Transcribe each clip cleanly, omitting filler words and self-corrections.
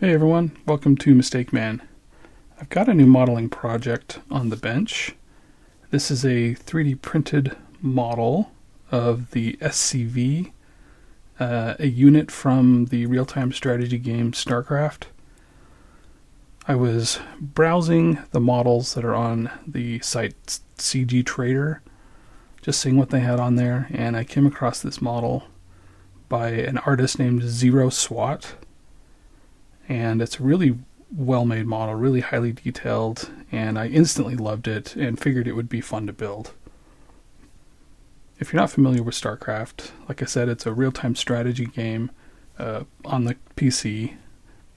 Hey everyone, welcome to Mistake Man. I've got a new modeling project on the bench. This is a 3D printed model of the SCV, a unit from the real-time strategy game StarCraft. I was browsing the models that are on the site CG Trader, just seeing what they had on there, and I came across this model by an artist named Zero SWAT. And it's a really well-made model, really highly detailed, and I instantly loved it and figured it would be fun to build. If you're not familiar with StarCraft, like I said, it's a real-time strategy game on the PC,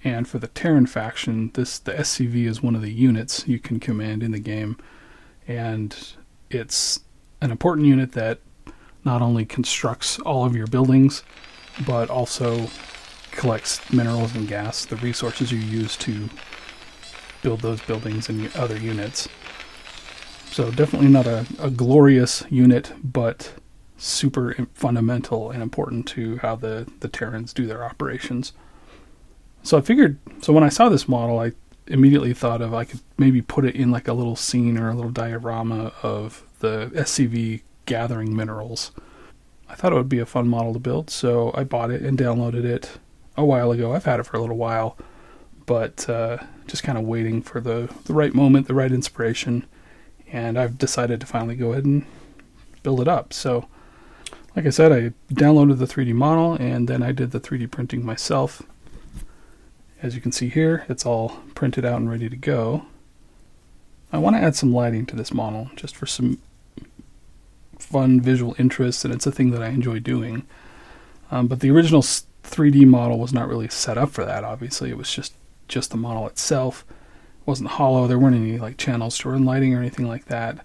and for the Terran faction, the SCV is one of the units you can command in the game, and it's an important unit that not only constructs all of your buildings, but also collects minerals and gas, the resources you use to build those buildings and other units. So definitely not a glorious unit, but super fundamental and important to how the Terrans do their operations. So when I saw this model, I immediately thought of I could maybe put it in like a little scene or a little diorama of the SCV gathering minerals. I thought it would be a fun model to build, so I bought it and downloaded it a while ago. I've had it for a little while, but just kind of waiting for the right moment, the right inspiration, and I've decided to finally go ahead and build it up. So, like I said, I downloaded the 3D model, and then I did the 3D printing myself. As you can see here, it's all printed out and ready to go. I want to add some lighting to this model, just for some fun visual interest, and it's a thing that I enjoy doing. But the original 3D model was not really set up for that. Obviously, it was just the model itself. It wasn't hollow. There weren't any like channels to run lighting or anything like that.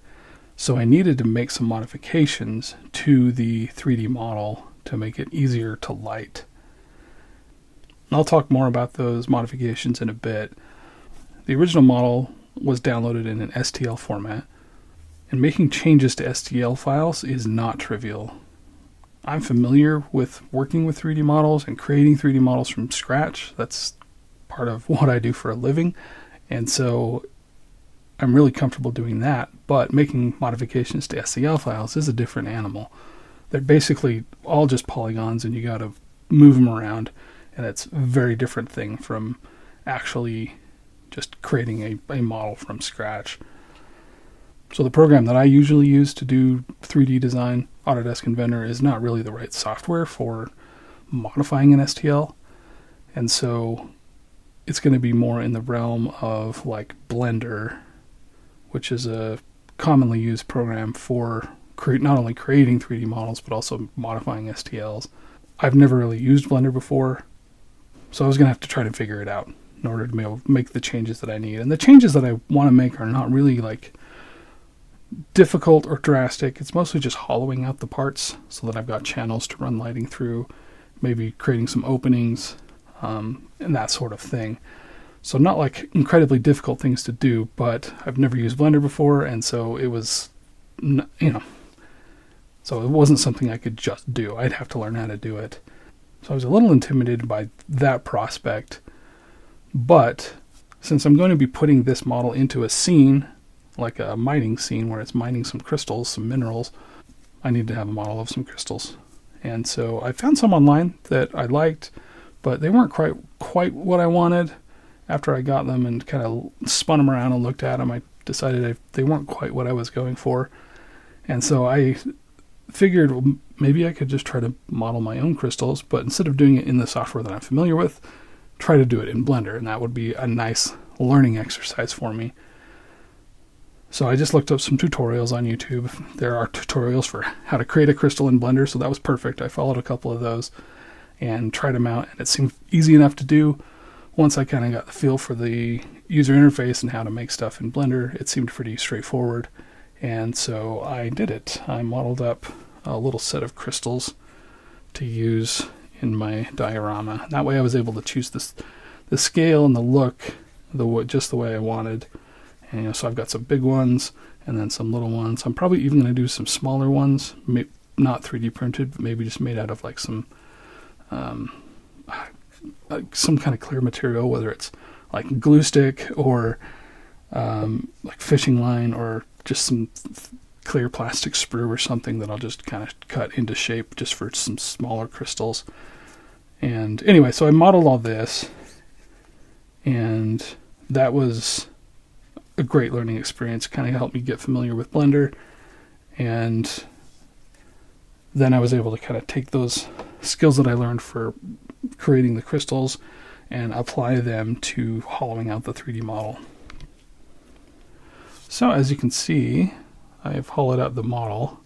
So I needed to make some modifications to the 3D model to make it easier to light. And I'll talk more about those modifications in a bit. The original model was downloaded in an STL format, and making changes to STL files is not trivial. I'm familiar with working with 3D models and creating 3D models from scratch. That's part of what I do for a living. And so I'm really comfortable doing that. But making modifications to STL files is a different animal. They're basically all just polygons, and you got to move them around. And it's a very different thing from actually just creating a model from scratch. So the program that I usually use to do 3D design, Autodesk Inventor, is not really the right software for modifying an STL. And so it's going to be more in the realm of like Blender, which is a commonly used program for not only creating 3D models, but also modifying STLs. I've never really used Blender before, so I was going to have to try to figure it out in order to be able to make the changes that I need. And the changes that I want to make are not really like difficult or drastic. It's mostly just hollowing out the parts so that I've got channels to run lighting through, maybe creating some openings, and that sort of thing. So not like incredibly difficult things to do, but I've never used Blender before, and so it was, so it wasn't something I could just do. I'd have to learn how to do it. So I was a little intimidated by that prospect, but since I'm going to be putting this model into a scene, like a mining scene where it's mining some crystals, some minerals, I need to have a model of some crystals. And so I found some online that I liked, but they weren't quite what I wanted. After I got them and kind of spun them around and looked at them, I decided they weren't quite what I was going for. And so I figured, well, maybe I could just try to model my own crystals, but instead of doing it in the software that I'm familiar with, try to do it in Blender, and that would be a nice learning exercise for me. So I just looked up some tutorials on YouTube. There are tutorials for how to create a crystal in Blender, so that was perfect. I followed a couple of those and tried them out, and it seemed easy enough to do. Once I kind of got the feel for the user interface and how to make stuff in Blender, it seemed pretty straightforward, and so I did it. I modeled up a little set of crystals to use in my diorama. That way I was able to choose the scale and the look just the way I wanted. And so I've got some big ones and then some little ones. I'm probably even going to do some smaller ones, not 3D printed, but maybe just made out of like some some kind of clear material, whether it's like glue stick or like fishing line or just some clear plastic sprue or something that I'll just kind of cut into shape just for some smaller crystals. And anyway, so I modeled all this, and that was a great learning experience. Kind of helped me get familiar with Blender, and then I was able to kind of take those skills that I learned for creating the crystals and apply them to hollowing out the 3D model. So as you can see, I've hollowed out the model.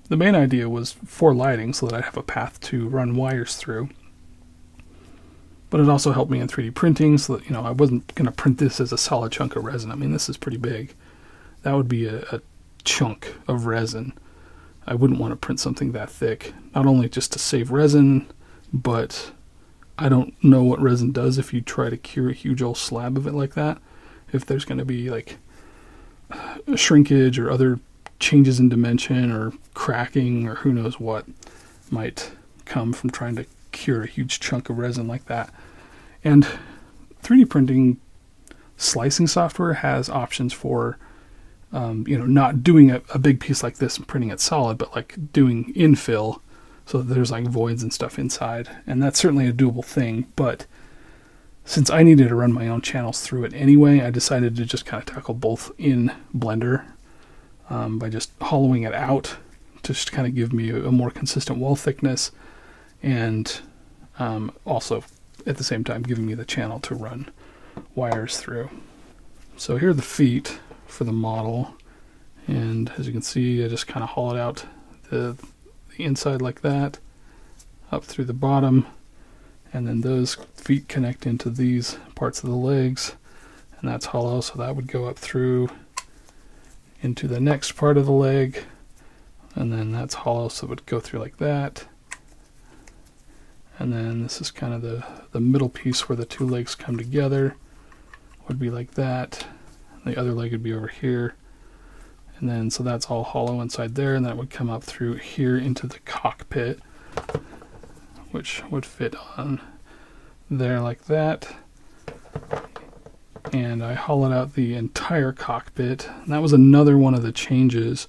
The main idea was for lighting so that I have a path to run wires through. But it also helped me in 3D printing so that, I wasn't going to print this as a solid chunk of resin. I mean, this is pretty big. That would be a chunk of resin. I wouldn't want to print something that thick, not only just to save resin, but I don't know what resin does if you try to cure a huge old slab of it like that. If there's going to be like shrinkage or other changes in dimension or cracking or who knows what might come from trying to cure a huge chunk of resin like that. And 3D printing slicing software has options for not doing a big piece like this and printing it solid, but like doing infill so that there's like voids and stuff inside. And that's certainly a doable thing, but since I needed to run my own channels through it anyway, I decided to just kind of tackle both in Blender by just hollowing it out to just kind of give me a more consistent wall thickness, and also at the same time giving me the channel to run wires through. So here are the feet for the model, and as you can see, I just kind of hollowed out the inside like that up through the bottom, and then those feet connect into these parts of the legs, and that's hollow, so that would go up through into the next part of the leg, and then that's hollow, so it would go through like that. And then this is kind of the middle piece where the two legs come together, would be like that. The other leg would be over here, and then so that's all hollow inside there, and that would come up through here into the cockpit, which would fit on there like that. And I hollowed out the entire cockpit, and that was another one of the changes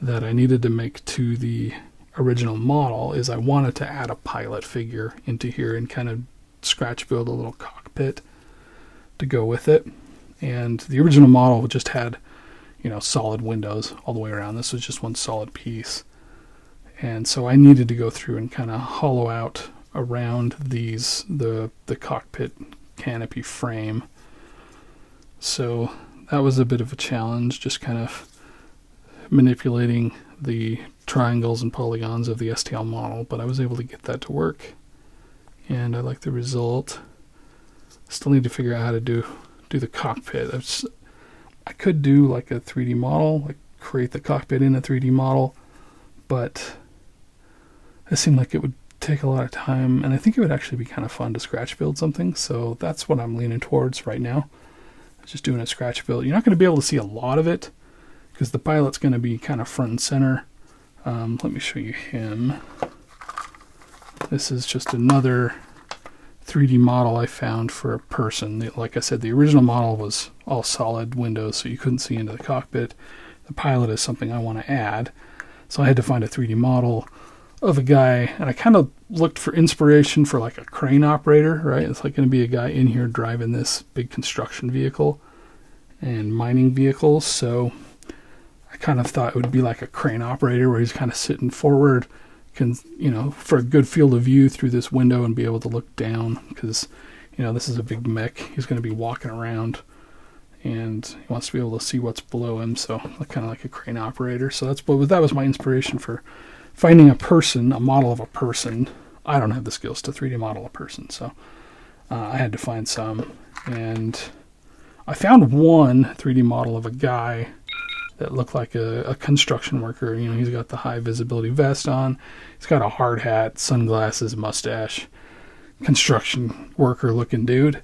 that I needed to make to the original model, is I wanted to add a pilot figure into here and kind of scratch build a little cockpit to go with it. And the original model just had, solid windows all the way around. This was just one solid piece. And so I needed to go through and kind of hollow out around these, the cockpit canopy frame. So that was a bit of a challenge, just kind of manipulating the triangles and polygons of the STL model, but I was able to get that to work, and I like the result. Still need to figure out how to do the cockpit. I could do like a 3D model, like create the cockpit in a 3D model, but it seemed like it would take a lot of time, and I think it would actually be kind of fun to scratch build something, so that's what I'm leaning towards right now. Just doing a scratch build. You're not going to be able to see a lot of it because the pilot's going to be kind of front and center. Let me show you him. This is just another 3D model I found for a person. Like I said, the original model was all solid windows, so you couldn't see into the cockpit. The pilot is something I want to add, so I had to find a 3D model of a guy, and I kind of looked for inspiration for like a crane operator, right? It's like going to be a guy in here driving this big construction vehicle and mining vehicles, so I kind of thought it would be like a crane operator where he's kind of sitting forward, can, for a good field of view through this window and be able to look down, because, this is a big mech. He's going to be walking around, and he wants to be able to see what's below him, so kind of like a crane operator. So that was my inspiration for finding a model of a person. I don't have the skills to 3D model a person, so I had to find some, and I found one 3D model of a guy that looked like a construction worker. He's got the high visibility vest on, he's got a hard hat, sunglasses, mustache, construction worker looking dude,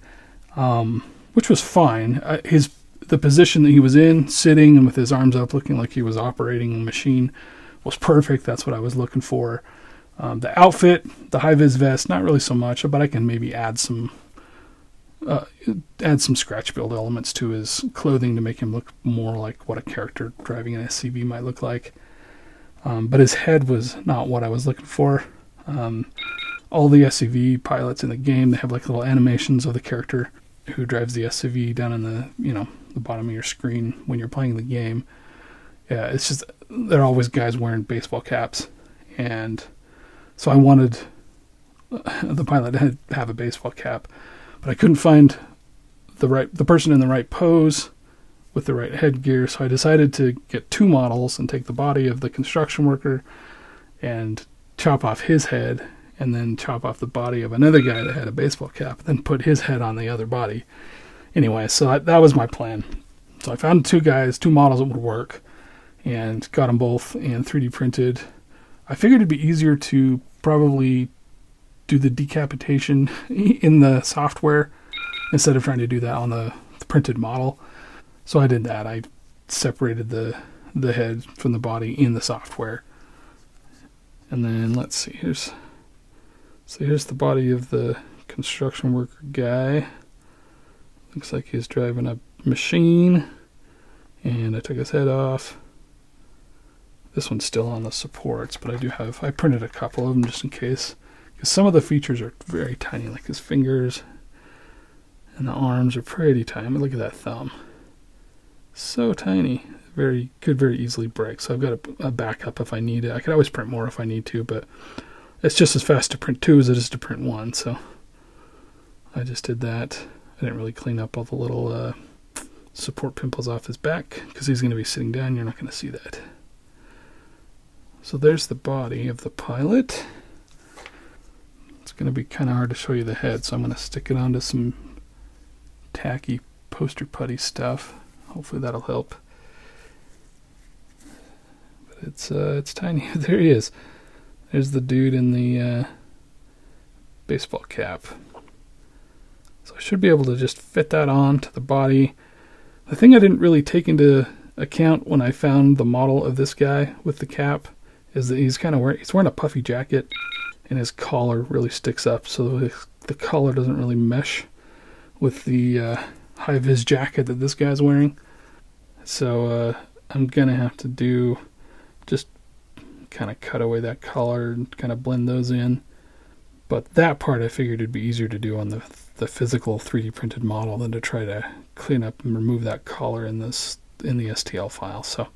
which was fine. The position that he was in, sitting and with his arms up looking like he was operating a machine, was perfect. That's what I was looking for. The outfit, the high-vis vest, not really so much, but I can maybe add some scratch build elements to his clothing to make him look more like what a character driving an SCV might look like. But his head was not what I was looking for. All the SCV pilots in the game, they have like little animations of the character who drives the SCV down in the the bottom of your screen when you're playing the game. Yeah, it's just they're always guys wearing baseball caps, and so I wanted the pilot to have a baseball cap, but I couldn't find the person in the right pose with the right headgear, so I decided to get two models and take the body of the construction worker and chop off his head, and then chop off the body of another guy that had a baseball cap, and then put his head on the other body. Anyway, so that was my plan. So I found two models that would work, and got them both and 3D printed. I figured it'd be easier to probably do the decapitation in the software instead of trying to do that on the printed model. So I did that. I separated the head from the body in the software. And then let's see, here's the body of the construction worker guy. Looks like he's driving a machine, and I took his head off. This one's still on the supports, but I printed a couple of them just in case, because some of the features are very tiny, like his fingers and the arms are pretty tiny. I mean, look at that thumb, so tiny. Could very easily break. So I've got a backup if I need it. I could always print more if I need to, but it's just as fast to print two as it is to print one. So I just did that. I didn't really clean up all the little support pimples off his back, because he's going to be sitting down. You're not going to see that. So there's the body of the pilot. It's going to be kind of hard to show you the head, so I'm going to stick it onto some tacky poster putty stuff. Hopefully that'll help. But it's tiny. There he is. There's the dude in the baseball cap. So I should be able to just fit that on to the body. The thing I didn't really take into account when I found the model of this guy with the cap is that he's wearing a puffy jacket, and his collar really sticks up, so the collar doesn't really mesh with the high-vis jacket that this guy's wearing. So I'm gonna have to just kind of cut away that collar and kind of blend those in. But that part I figured it'd be easier to do on the physical 3D printed model than to try to clean up and remove that collar in the STL file. So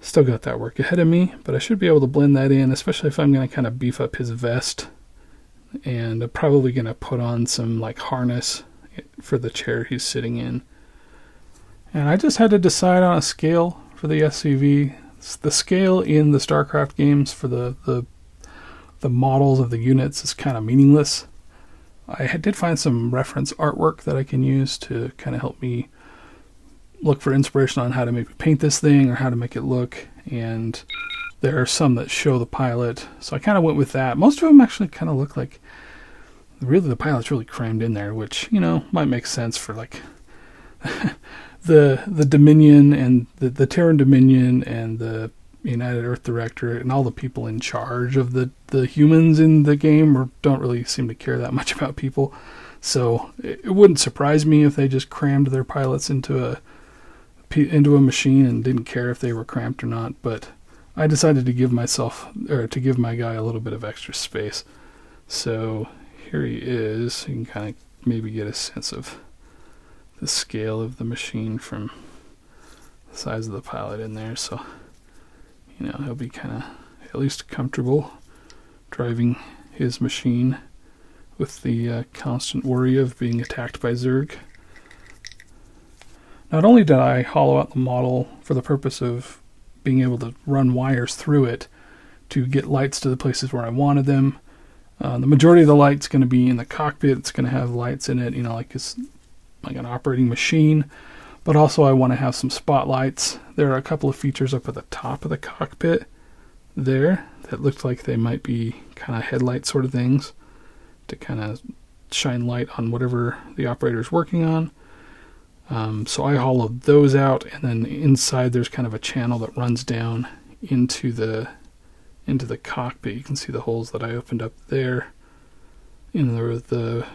still got that work ahead of me, but I should be able to blend that in, especially if I'm going to kind of beef up his vest. And I'm probably going to put on some like harness for the chair he's sitting in. And I just had to decide on a scale for the SCV. The scale in the StarCraft games for the models of the units is kind of meaningless. I did find some reference artwork that I can use to kind of help me look for inspiration on how to maybe paint this thing or how to make it look, and there are some that show the pilot, so I kind of went with that. Most of them actually kind of look like really the pilot's really crammed in there, which might make sense for like the Dominion and the Terran Dominion and the United Earth Directorate and all the people in charge of the humans in the game don't really seem to care that much about people. So it wouldn't surprise me if they just crammed their pilots into a machine and didn't care if they were cramped or not. But I decided to give my guy a little bit of extra space. So here he is. You can kind of maybe get a sense of the scale of the machine from the size of the pilot in there. So he'll be kind of at least comfortable driving his machine with the constant worry of being attacked by Zerg. Not only did I hollow out the model for the purpose of being able to run wires through it to get lights to the places where I wanted them. The majority of the light's going to be in the cockpit. It's going to have lights in it, like an operating machine. But also I want to have some spotlights. There are a couple of features up at the top of the cockpit there that looked like they might be kind of headlight sort of things to kind of shine light on whatever the operator's working on. So I hollowed those out, and then inside there's kind of a channel that runs down into the into the cockpit. You can see the holes that I opened up there in the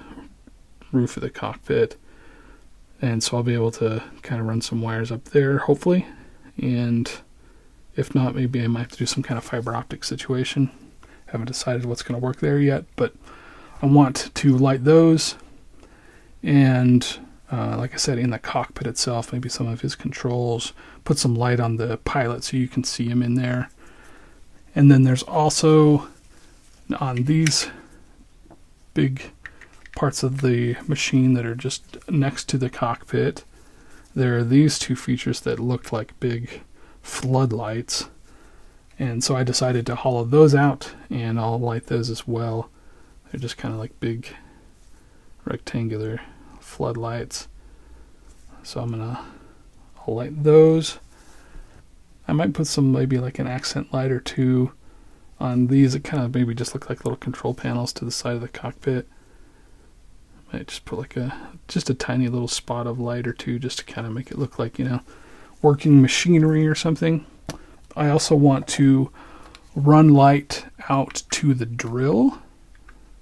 roof of the cockpit. And so I'll be able to kind of run some wires up there, hopefully. And if not, maybe I might have to do some kind of fiber optic situation. Haven't decided what's going to work there yet, but I want to light those. And like I said, in the cockpit itself, maybe some of his controls, put some light on the pilot so you can see him in there. And then there's also on these big parts of the machine that are just next to the cockpit, there are these two features that look like big floodlights. And so I decided to hollow those out, and I'll light those as well. They're just kind of like big rectangular floodlights. So I'll light those. I might put some, maybe like an accent light or two on these. It kind of maybe just look like little control panels to the side of the cockpit. I might just put like just a tiny little spot of light or two just to kind of make it look like, working machinery or something. I also want to run light out to the drill.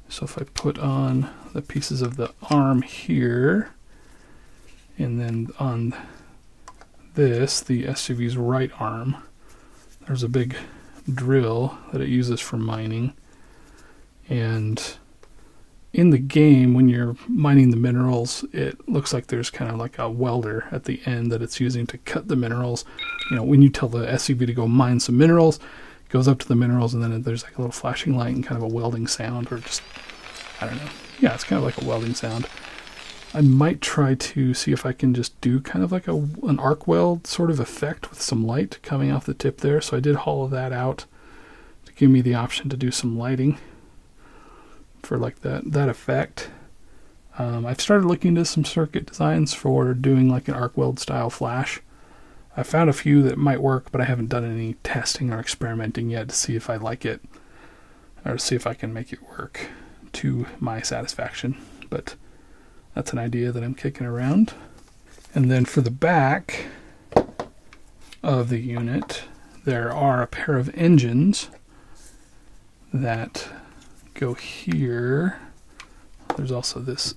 So if I put on the pieces of the arm here, and then on this, the SCV's right arm, there's a big drill that it uses for mining. And in the game, when you're mining the minerals, it looks like there's kind of like a welder at the end that it's using to cut the minerals. When you tell the SCV to go mine some minerals, it goes up to the minerals, and then there's like a little flashing light and kind of a welding sound, or just, I don't know. Yeah, it's kind of like a welding sound. I might try to see if I can just do kind of like an arc weld sort of effect with some light coming off the tip there. So I did hollow that out to give me the option to do some lighting for like that effect. I've started looking into some circuit designs for doing like an arc weld style flash. I found a few that might work, but I haven't done any testing or experimenting yet to see if I like it or see if I can make it work to my satisfaction. But that's an idea that I'm kicking around. And then for the back of the unit, there are a pair of engines that go here. There's also this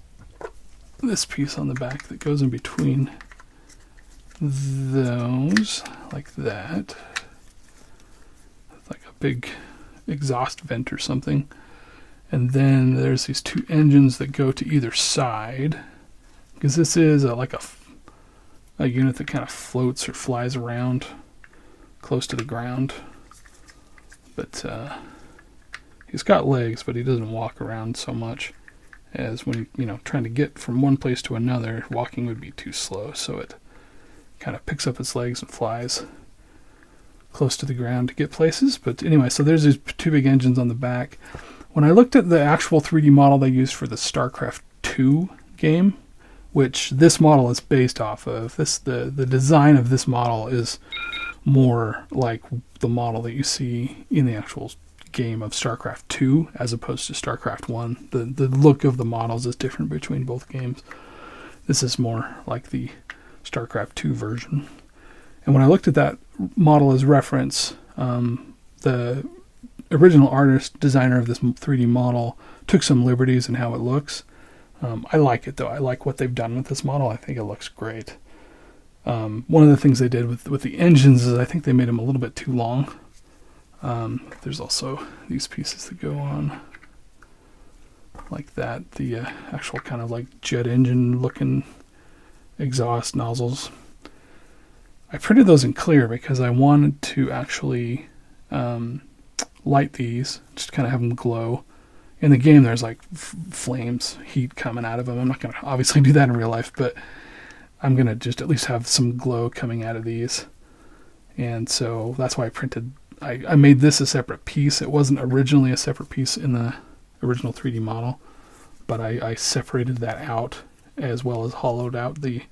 piece on the back that goes in between those, like that. It's like a big exhaust vent or something. And then there's these two engines that go to either side, because this is like a unit that kind of floats or flies around close to the ground. But he's got legs, but he doesn't walk around so much as when trying to get from one place to another. Walking would be too slow, so it kind of picks up its legs and flies close to the ground to get places. But anyway, so there's these two big engines on the back. When I looked at the actual 3D model they used for the StarCraft 2 game, which this model is based off of, the design of this model is more like the model that you see in the actual game of StarCraft 2 as opposed to StarCraft 1. The look of the models is different between both games. This is more like the StarCraft 2 version. And when I looked at that model as reference, the original artist designer of this 3D model took some liberties in how it looks. I like it though. I like what they've done with this model. I think it looks great. One of the things they did with the engines is I think they made them a little bit too long. There's also these pieces that go on like that. The actual kind of like jet engine looking exhaust nozzles. I printed those in clear because I wanted to actually light these, just kind of have them glow. In the game there's like flames, heat coming out of them. I'm not going to obviously do that in real life, but I'm going to just at least have some glow coming out of these. And so that's why I made this a separate piece. It wasn't originally a separate piece in the original 3D model, but I separated that out as well as hollowed out the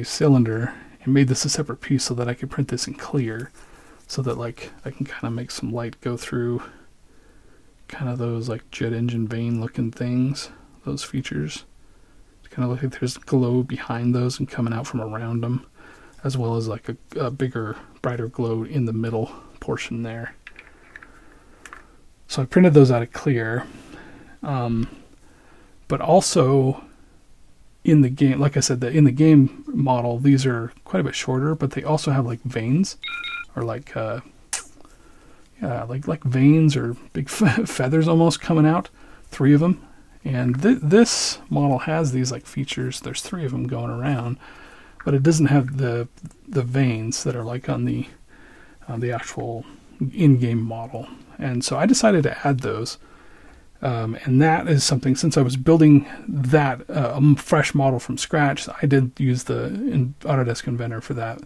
cylinder and made this a separate piece so that I could print this in clear, so that like I can kind of make some light go through kind of those like jet engine vane looking things, those features. It kind of look like there's glow behind those and coming out from around them, as well as like a bigger, brighter glow in the middle portion there. So I printed those out of clear. But also in the game, like I said, in the game model, these are quite a bit shorter, but they also have like veins, or like like veins or big feathers almost coming out, 3 of them. And this model has these like features. There's 3 of them going around, but it doesn't have the veins that are like on the actual in-game model. And so I decided to add those. And that is something, since I was building that a fresh model from scratch, I did use the Autodesk Inventor for that.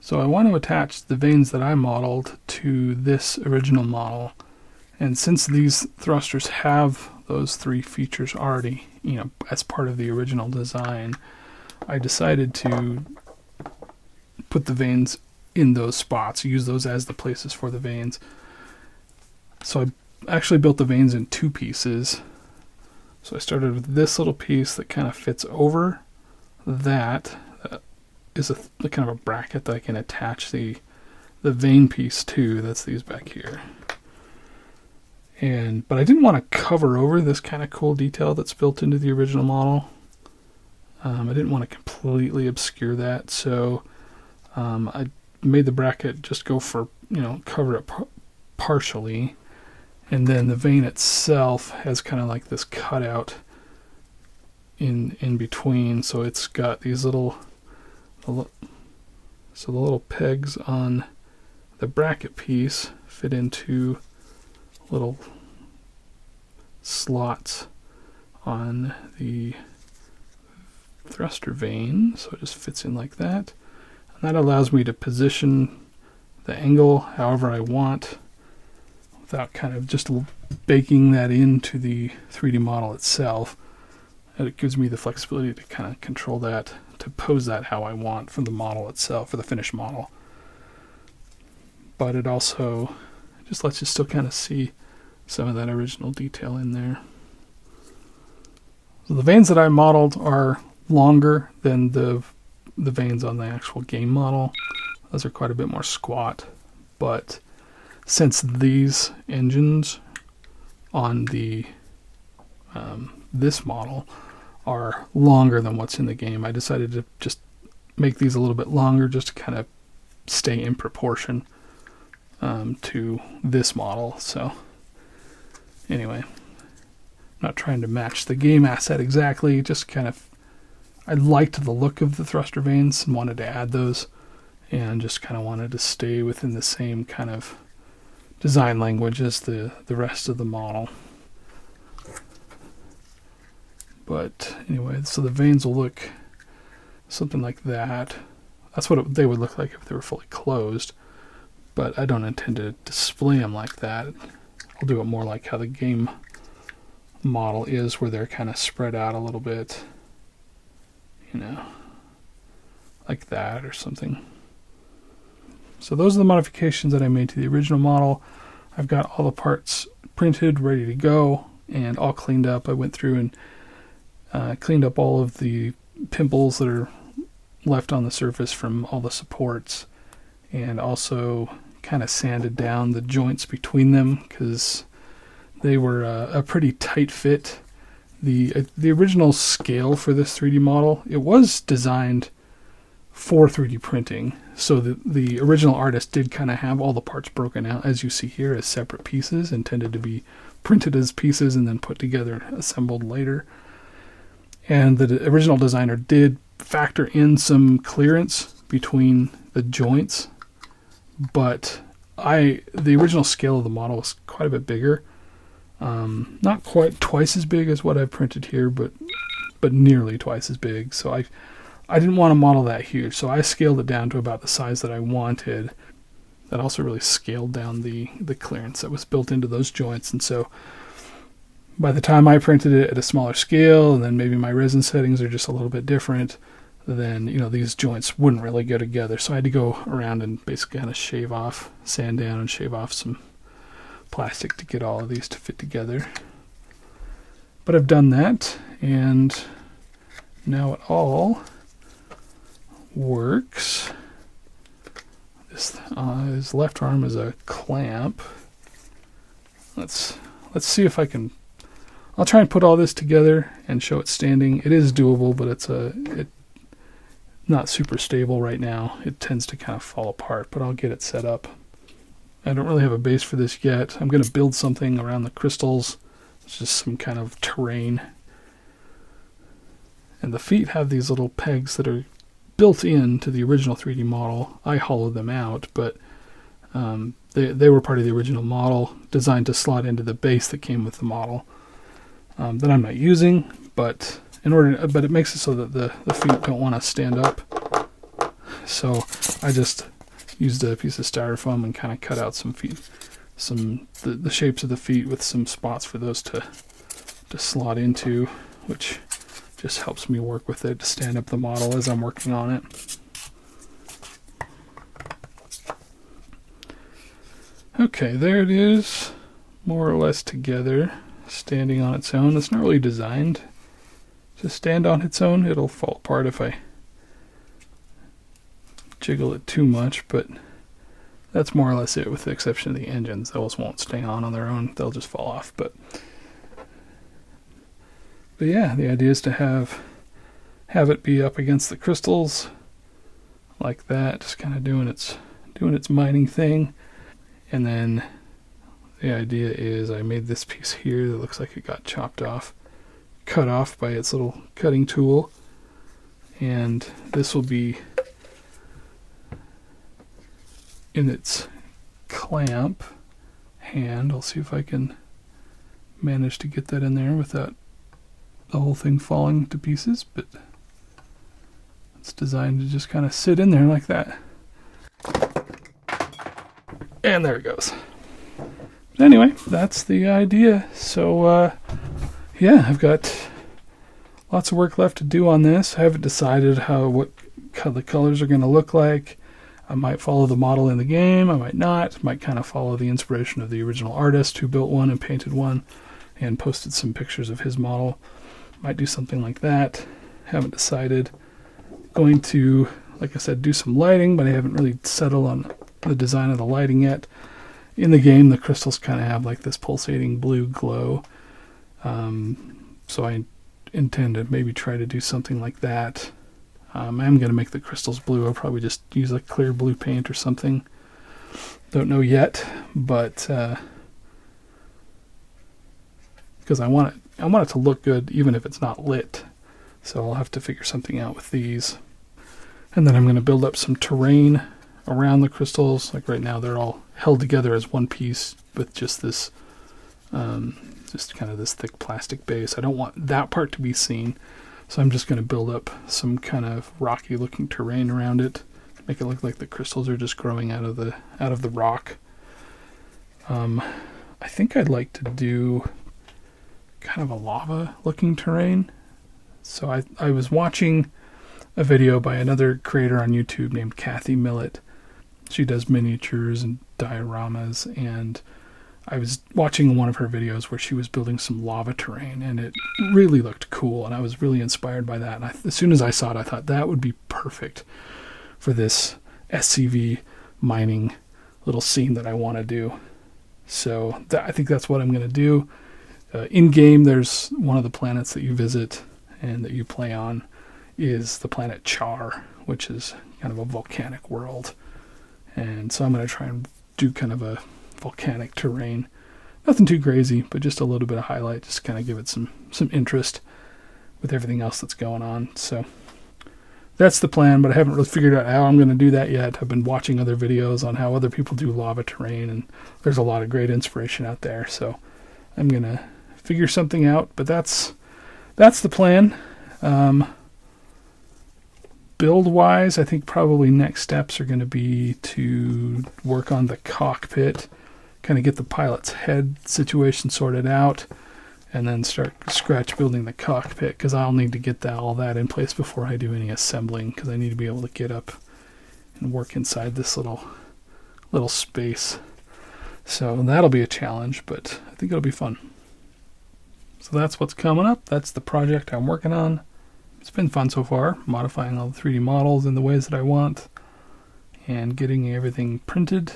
So I want to attach the veins that I modeled to this original model. And since these thrusters have those 3 features already, as part of the original design, I decided to put the veins in those spots, use those as the places for the veins. So I actually built the veins in 2 pieces. So I started with this little piece that kind of fits over that. Is a kind of a bracket that I can attach the vein piece to. That's these back here. But I didn't want to cover over this kind of cool detail that's built into the original model. I didn't want to completely obscure that, so I made the bracket just go for, cover it partially. And then the vein itself has kind of like this cutout in between, so it's got these little the little pegs on the bracket piece fit into little slots on the thruster vein, so it just fits in like that. And that allows me to position the angle however I want without kind of just baking that into the 3D model itself. And it gives me the flexibility to kind of control that, to pose that how I want for the model itself, for the finished model. But it also just lets you still kind of see some of that original detail in there. So the veins that I modeled are longer than the veins on the actual game model. Those are quite a bit more squat. But since these engines on the this model are longer than what's in the game, I decided to just make these a little bit longer just to kind of stay in proportion to this model. So anyway, not trying to match the game asset exactly, just kind of, I liked the look of the thruster veins and wanted to add those, and just kind of wanted to stay within the same kind of design language as the rest of the model. But anyway, so the veins will look something like that. That's what they would look like if they were fully closed, but I don't intend to display them like that. I'll do it more like how the game model is, where they're kind of spread out a little bit, like that or something. So those are the modifications that I made to the original model. I've got all the parts printed, ready to go, and all cleaned up. I went through and cleaned up all of the pimples that are left on the surface from all the supports, and also kind of sanded down the joints between them because they were a pretty tight fit. The original scale for this 3D model, it was designed for 3D printing, so the original artist did kind of have all the parts broken out, as you see here, as separate pieces intended to be printed as pieces and then put together, assembled later. And the original designer did factor in some clearance between the joints, but the original scale of the model was quite a bit bigger. Not quite twice as big as what I've printed here, but nearly twice as big. So I didn't want to model that huge, so I scaled it down to about the size that I wanted. That also really scaled down the clearance that was built into those joints. And so by the time I printed it at a smaller scale, and then maybe my resin settings are just a little bit different, then these joints wouldn't really go together. So I had to go around and basically kind of sand down and shave off some plastic to get all of these to fit together. But I've done that, and now it all works. His left arm is a clamp, let's see if I can. I'll try and put all this together and show it standing. It is doable, but it's not super stable right now. It tends to kind of fall apart, but I'll get it set up. I don't really have a base for this yet. I'm going to build something around the crystals. It's just some kind of terrain. And the feet have these little pegs that are built into the original 3D model. I hollowed them out, but they were part of the original model, designed to slot into the base that came with the model. That I'm not using, but it makes it so that the feet don't want to stand up. So I just used a piece of styrofoam and kind of cut out some feet, the shapes of the feet with some spots for those to slot into, which just helps me work with it to stand up the model as I'm working on it. Okay, there it is, more or less together, standing on its own. It's not really designed to stand on its own. It'll fall apart if I jiggle it too much, but that's more or less it, with the exception of the engines. Those won't stay on their own. They'll just fall off. But yeah, the idea is to have it be up against the crystals like that, just kind of doing its mining thing. And then the idea is I made this piece here that looks like it got cut off by its little cutting tool, and this will be in its clamp hand. I'll see if I can manage to get that in there without the whole thing falling to pieces, but it's designed to just kind of sit in there like that. And there it goes. But anyway, that's the idea. So yeah, I've got lots of work left to do on this. I haven't decided how the colors are going to look like. I might follow the model in the game, I might not. Might kind of follow the inspiration of the original artist who built one and painted one and posted some pictures of his model. Might do something like that. Haven't decided. Going to, like I said, do some lighting, but I haven't really settled on the design of the lighting yet. In the game, the crystals kind of have like this pulsating blue glow. So I intend to maybe try to do something like that. I am going to make the crystals blue. I'll probably just use like clear blue paint or something. Don't know yet, but because I want it to look good even if it's not lit. So I'll have to figure something out with these. And then I'm going to build up some terrain around the crystals. Like right now they're all held together as one piece with just this just kind of this thick plastic base. I don't want that part to be seen, so I'm just going to build up some kind of rocky looking terrain around it, make it look like the crystals are just growing out of the rock. I think I'd like to do kind of a lava looking terrain. So I was watching a video by another creator on YouTube named Kathy Millett. She does miniatures and dioramas, and I was watching one of her videos where she was building some lava terrain, and it really looked cool, and I was really inspired by that. And as soon as I saw it, I thought that would be perfect for this SCV mining little scene that I want to do. So I think that's what I'm going to do. In-game, there's one of the planets that you visit and that you play on is the planet Char, which is kind of a volcanic world. And so I'm going to try and do kind of a volcanic terrain. Nothing too crazy, but just a little bit of highlight, just kind of give it some interest with everything else that's going on. So that's the plan, but I haven't really figured out how I'm going to do that yet. I've been watching other videos on how other people do lava terrain, and there's a lot of great inspiration out there. So I'm going to figure something out, but that's the plan. Build-wise, I think probably next steps are going to be to work on the cockpit, kind of get the pilot's head situation sorted out, and then start scratch building the cockpit, because I'll need to get all that in place before I do any assembling, because I need to be able to get up and work inside this little space. So that'll be a challenge, but I think it'll be fun. So that's what's coming up. That's the project I'm working on. It's been fun so far, modifying all the 3D models in the ways that I want and getting everything printed.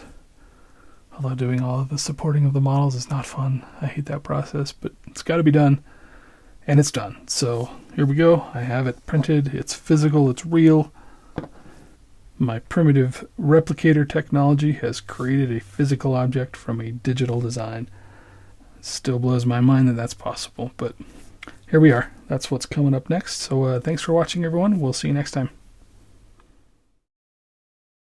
Although doing all of the supporting of the models is not fun. I hate that process, but it's got to be done. And it's done. So here we go. I have it printed. It's physical. It's real. My primitive replicator technology has created a physical object from a digital design. It still blows my mind that that's possible, but here we are. That's what's coming up next. So thanks for watching, everyone. We'll see you next time.